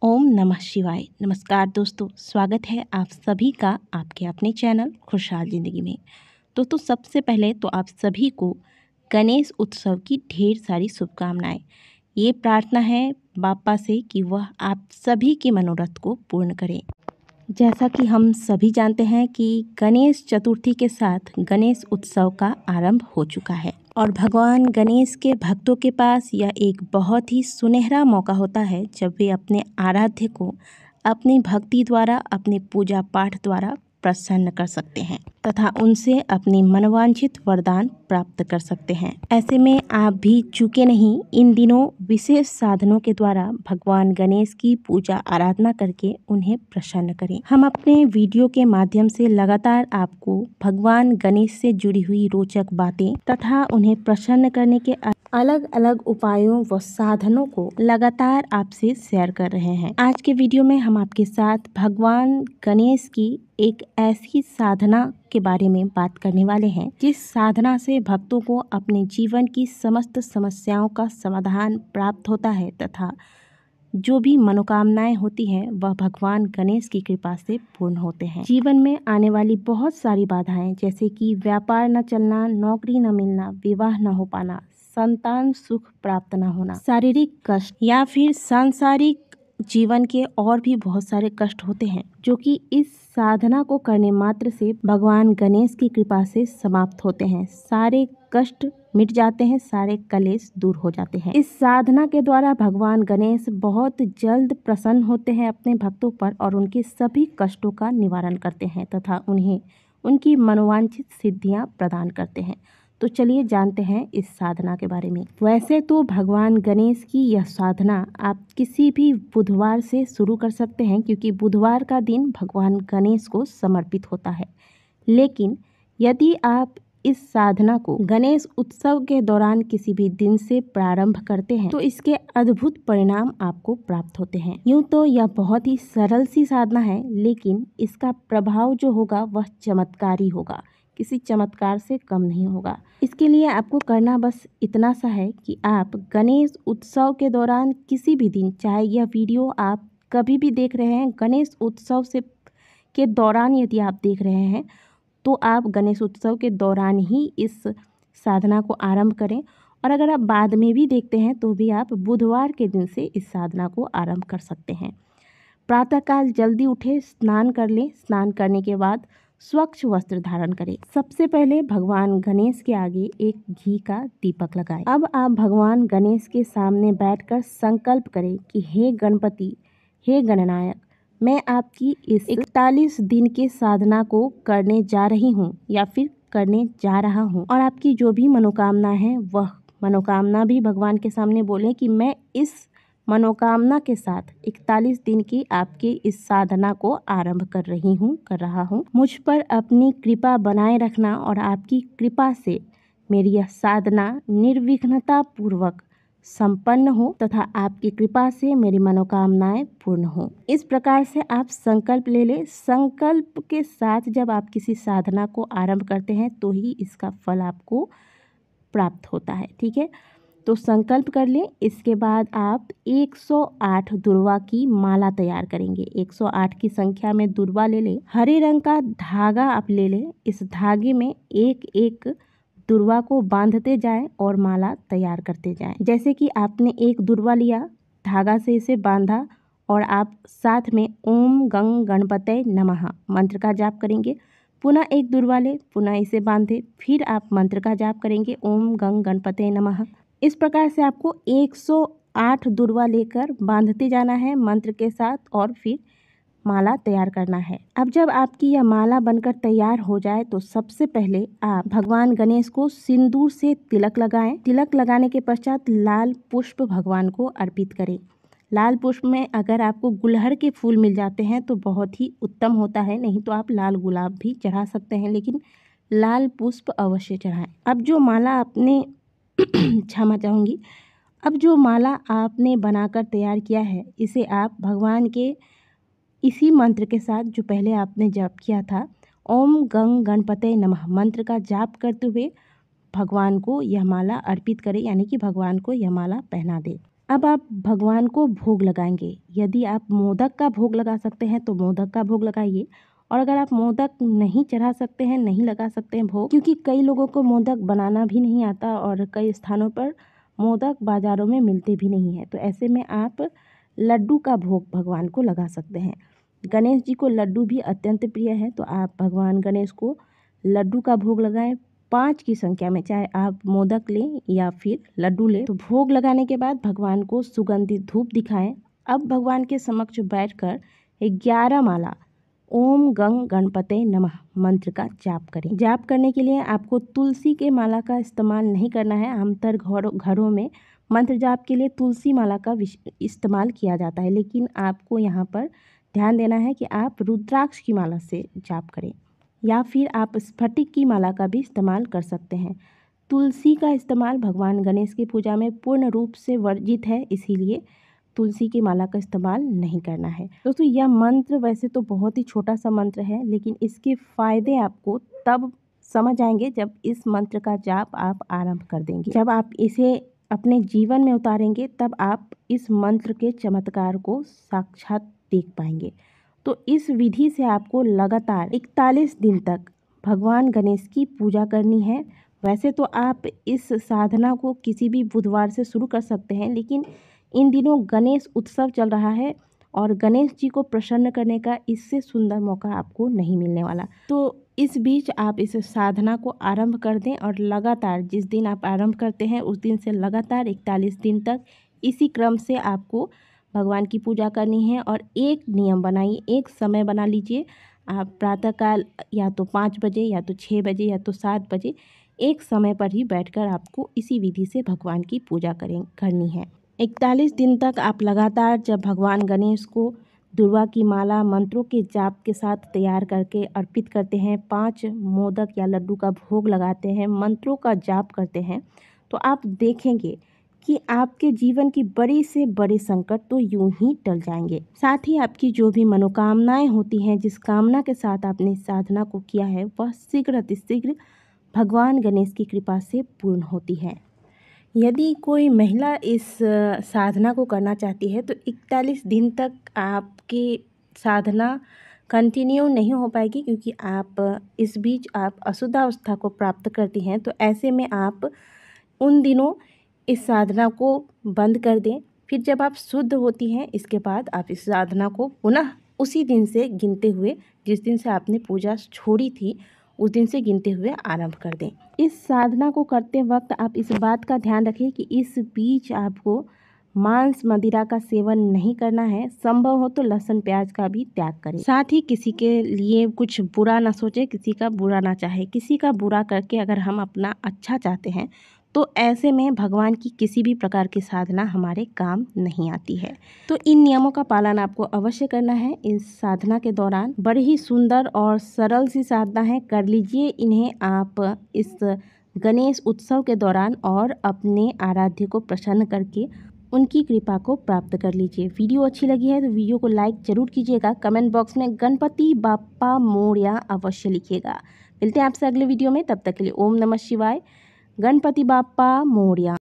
ओम नमः शिवाय। नमस्कार दोस्तों, स्वागत है आप सभी का आपके अपने चैनल खुशहाल ज़िंदगी में। दोस्तों, सबसे पहले तो आप सभी को गणेश उत्सव की ढेर सारी शुभकामनाएं। ये प्रार्थना है बापा से कि वह आप सभी के मनोरथ को पूर्ण करें। जैसा कि हम सभी जानते हैं कि गणेश चतुर्थी के साथ गणेश उत्सव का आरंभ हो चुका है और भगवान गणेश के भक्तों के पास यह एक बहुत ही सुनहरा मौका होता है जब वे अपने आराध्य को अपनी भक्ति द्वारा, अपने पूजा पाठ द्वारा प्रसन्न कर सकते हैं तथा उनसे अपनी मनोवांछित वरदान प्राप्त कर सकते हैं। ऐसे में आप भी चूके नहीं, इन दिनों विशेष साधनों के द्वारा भगवान गणेश की पूजा आराधना करके उन्हें प्रसन्न करें। हम अपने वीडियो के माध्यम से लगातार आपको भगवान गणेश से जुड़ी हुई रोचक बातें तथा उन्हें प्रसन्न करने के अलग अलग उपायों व साधनों को लगातार आपसे शेयर कर रहे हैं। आज के वीडियो में हम आपके साथ भगवान गणेश की एक ऐसी साधना के बारे में बात करने वाले हैं जिस साधना से भक्तों को अपने जीवन की समस्त समस्याओं का समाधान प्राप्त होता है तथा जो भी मनोकामनाएं होती हैं वह भगवान गणेश की कृपा से पूर्ण होते हैं। जीवन में आने वाली बहुत सारी बाधाएं जैसे कि व्यापार न चलना, नौकरी न मिलना, विवाह न हो पाना, संतान सुख प्राप्त न होना, शारीरिक कष्ट या फिर सांसारिक जीवन के और भी बहुत सारे कष्ट होते हैं जो कि इस साधना को करने मात्र से भगवान गणेश की कृपा से समाप्त होते हैं। सारे कष्ट मिट जाते हैं, सारे कलेश दूर हो जाते हैं। इस साधना के द्वारा भगवान गणेश बहुत जल्द प्रसन्न होते हैं अपने भक्तों पर और उनके सभी कष्टों का निवारण करते हैं तथा उन्हें उनकी मनोवांछित सिद्धियां प्रदान करते हैं। तो चलिए जानते हैं इस साधना के बारे में। वैसे तो भगवान गणेश की यह साधना आप किसी भी बुधवार से शुरू कर सकते हैं क्योंकि बुधवार का दिन भगवान गणेश को समर्पित होता है। लेकिन यदि आप इस साधना को गणेश उत्सव के दौरान किसी भी दिन से प्रारंभ करते हैं तो इसके अद्भुत परिणाम आपको प्राप्त होते हैं। यूँ तो यह बहुत ही सरल सी साधना है, लेकिन इसका प्रभाव जो होगा वह चमत्कारी होगा, किसी चमत्कार से कम नहीं होगा। इसके लिए आपको करना बस इतना सा है कि आप गणेश उत्सव के दौरान किसी भी दिन, चाहे यह वीडियो आप कभी भी देख रहे हैं, गणेश उत्सव के दौरान यदि आप देख रहे हैं तो आप गणेश उत्सव के दौरान ही इस साधना को आरंभ करें और अगर आप बाद में भी देखते हैं तो भी आप बुधवार के दिन से इस साधना को आरंभ कर सकते हैं। प्रातःकाल जल्दी उठे, स्नान कर लें। स्नान करने के बाद स्वच्छ वस्त्र धारण करें। सबसे पहले भगवान गणेश के आगे एक घी का दीपक लगाएं। अब आप भगवान गणेश के सामने बैठकर संकल्प करें कि हे गणपति, हे गणनायक, मैं आपकी इस 41 दिन के साधना को करने जा रही हूँ या फिर करने जा रहा हूँ और आपकी जो भी मनोकामना है वह मनोकामना भी भगवान के सामने बोलें कि मैं इस मनोकामना के साथ 41 दिन की आपके इस साधना को आरंभ कर रहा हूँ। मुझ पर अपनी कृपा बनाए रखना और आपकी कृपा से मेरी यह साधना निर्विघ्नता पूर्वक संपन्न हो तथा आपकी कृपा से मेरी मनोकामनाएं पूर्ण हो। इस प्रकार से आप संकल्प ले लें। संकल्प के साथ जब आप किसी साधना को आरंभ करते हैं तो ही इसका फल आपको प्राप्त होता है। ठीक है, तो संकल्प कर लें। इसके बाद आप 108 दुर्वा की माला तैयार करेंगे। 108 की संख्या में दुर्वा ले लें। हरे रंग का धागा आप ले लें। इस धागे में एक एक दुर्वा को बांधते जाएं और माला तैयार करते जाएं। जैसे कि आपने एक दुर्वा लिया, धागा से इसे बांधा और आप साथ में ओम गंग गणपतये नमः मंत्र का जाप करेंगे। पुनः एक दुर्वा ले, पुनः इसे बांधे, फिर आप मंत्र का जाप करेंगे ओम गंग गणपतये नमः। इस प्रकार से आपको 108 दुर्वा लेकर बांधते जाना है मंत्र के साथ और फिर माला तैयार करना है। अब जब आपकी यह माला बनकर तैयार हो जाए तो सबसे पहले आप भगवान गणेश को सिंदूर से तिलक लगाएं। तिलक लगाने के पश्चात लाल पुष्प भगवान को अर्पित करें। लाल पुष्प में अगर आपको गुलहड़ के फूल मिल जाते हैं तो बहुत ही उत्तम होता है, नहीं तो आप लाल गुलाब भी चढ़ा सकते हैं, लेकिन लाल पुष्प अवश्य चढ़ाएं। अब जो माला आपने क्षमा चाहूँगी, अब जो माला आपने बनाकर तैयार किया है इसे आप भगवान के इसी मंत्र के साथ जो पहले आपने जाप किया था ओम गंग गणपतये नमः मंत्र का जाप करते हुए भगवान को यह माला अर्पित करें, यानी कि भगवान को यह माला पहना दे। अब आप भगवान को भोग लगाएंगे। यदि आप मोदक का भोग लगा सकते हैं तो मोदक का भोग लगाइए, और अगर आप मोदक नहीं चढ़ा सकते हैं, नहीं लगा सकते हैं भोग, क्योंकि कई लोगों को मोदक बनाना भी नहीं आता और कई स्थानों पर मोदक बाज़ारों में मिलते भी नहीं हैं, तो ऐसे में आप लड्डू का भोग भगवान को लगा सकते हैं। गणेश जी को लड्डू भी अत्यंत प्रिय है, तो आप भगवान गणेश को लड्डू का भोग लगाएं 5 की संख्या में, चाहे आप मोदक लें या फिर लड्डू लें। तो भोग लगाने के बाद भगवान को सुगंधित धूप दिखाएं। अब भगवान के समक्ष बैठकर 11 माला ओम गंग गणपते नमः मंत्र का जाप करें। जाप करने के लिए आपको तुलसी के माला का इस्तेमाल नहीं करना है। आमतौर घरों में मंत्र जाप के लिए तुलसी माला का इस्तेमाल किया जाता है, लेकिन आपको यहाँ पर ध्यान देना है कि आप रुद्राक्ष की माला से जाप करें, या फिर आप स्फटिक की माला का भी इस्तेमाल कर सकते हैं। तुलसी का इस्तेमाल भगवान गणेश की पूजा में पूर्ण रूप से वर्जित है, इसीलिए तुलसी की माला का इस्तेमाल नहीं करना है। दोस्तों, यह मंत्र वैसे तो बहुत ही छोटा सा मंत्र है, लेकिन इसके फ़ायदे आपको तब समझ आएंगे जब इस मंत्र का जाप आप आरंभ कर देंगे। जब आप इसे अपने जीवन में उतारेंगे तब आप इस मंत्र के चमत्कार को साक्षात देख पाएंगे। तो इस विधि से आपको लगातार 41 दिन तक भगवान गणेश की पूजा करनी है। वैसे तो आप इस साधना को किसी भी बुधवार से शुरू कर सकते हैं, लेकिन इन दिनों गणेश उत्सव चल रहा है और गणेश जी को प्रसन्न करने का इससे सुंदर मौका आपको नहीं मिलने वाला। तो इस बीच आप इस साधना को आरंभ कर दें और लगातार जिस दिन आप आरंभ करते हैं उस दिन से लगातार 41 दिन तक इसी क्रम से आपको भगवान की पूजा करनी है। और एक नियम बनाइए, एक समय बना लीजिए। आप प्रातःकाल या तो 5 बजे या तो 6 बजे या तो 7 बजे एक समय पर ही बैठकर आपको इसी विधि से भगवान की पूजा करनी है। 41 दिन तक आप लगातार जब भगवान गणेश को दुर्वा की माला मंत्रों के जाप के साथ तैयार करके अर्पित करते हैं, 5 मोदक या लड्डू का भोग लगाते हैं, मंत्रों का जाप करते हैं, तो आप देखेंगे कि आपके जीवन की बड़ी से बड़े संकट तो यूं ही टल जाएंगे। साथ ही आपकी जो भी मनोकामनाएं होती हैं, जिस कामना के साथ आपने साधना को किया है, वह शीघ्र अतिशीघ्र भगवान गणेश की कृपा से पूर्ण होती है। यदि कोई महिला इस साधना को करना चाहती है तो 41 दिन तक आपकी साधना कंटिन्यू नहीं हो पाएगी, क्योंकि आप इस बीच आप अशुद्धावस्था को प्राप्त करती हैं। तो ऐसे में आप उन दिनों इस साधना को बंद कर दें। फिर जब आप शुद्ध होती हैं, इसके बाद आप इस साधना को पुनः उसी दिन से गिनते हुए, जिस दिन से आपने पूजा छोड़ी थी उस दिन से गिनते हुए आरंभ कर दें। इस साधना को करते वक्त आप इस बात का ध्यान रखें कि इस बीच आपको मांस मदिरा का सेवन नहीं करना है। संभव हो तो लहसुन प्याज का भी त्याग करें। साथ ही किसी के लिए कुछ बुरा ना सोचे, किसी का बुरा ना चाहे। किसी का बुरा करके अगर हम अपना अच्छा चाहते हैं तो ऐसे में भगवान की किसी भी प्रकार की साधना हमारे काम नहीं आती है। तो इन नियमों का पालन आपको अवश्य करना है इस साधना के दौरान। बड़ी ही सुंदर और सरल सी साधना है, कर लीजिए इन्हें आप इस गणेश उत्सव के दौरान और अपने आराध्य को प्रसन्न करके उनकी कृपा को प्राप्त कर लीजिए। वीडियो अच्छी लगी है तो वीडियो को लाइक जरूर कीजिएगा। कमेंट बॉक्स में गणपति बाप्पा मोरया अवश्य लिखिएगा। मिलते हैं आपसे अगले वीडियो में, तब तक के लिए ओम नमः शिवाय। गणपति बाप्पा मोरया।